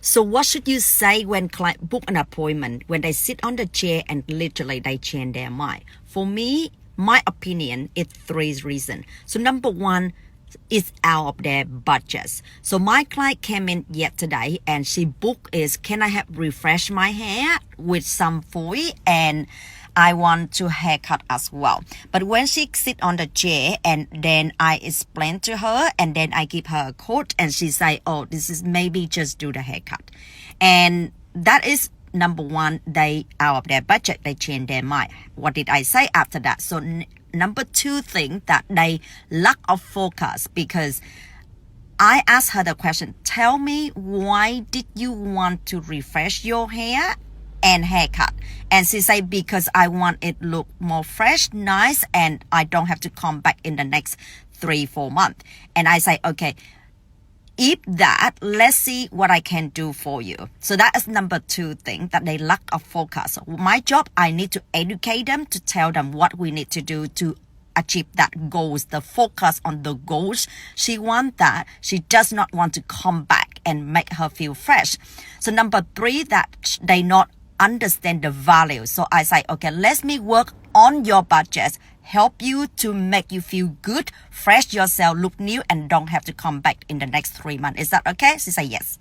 So what should you say when client book an appointment, when they sit on the chair and literally they change their mind? For me, my opinion, it's 3 reasons. So number 1, it's out of their budgets. So my client came in yesterday and she booked is, can I have refresh my hair with some foil and I want to haircut as well. But when she sit on the chair and then I explain to her and then I give her a quote and she say, oh, this is maybe just do the haircut. And that is number 1, they out of their budget, they change their mind. What did I say after that? So number 2 thing that they lack of focus, because I asked her the question, tell me why did you want to refresh your hair and haircut? And she said, because I want it look more fresh, nice, and I don't have to come back in the next 3-4 months. And I say, okay, if that, let's see what I can do for you. So that is number 2 thing, that they lack of focus. My job, I need to educate them, to tell them what we need to do to achieve that goals, the focus on the goals. She wants that. She does not want to come back and make her feel fresh. So number 3, that they not understand the value. So I say, okay, let me work on your budget, help you to make you feel good, fresh yourself, look new, and don't have to come back in the next 3 months. Is that okay? She said yes.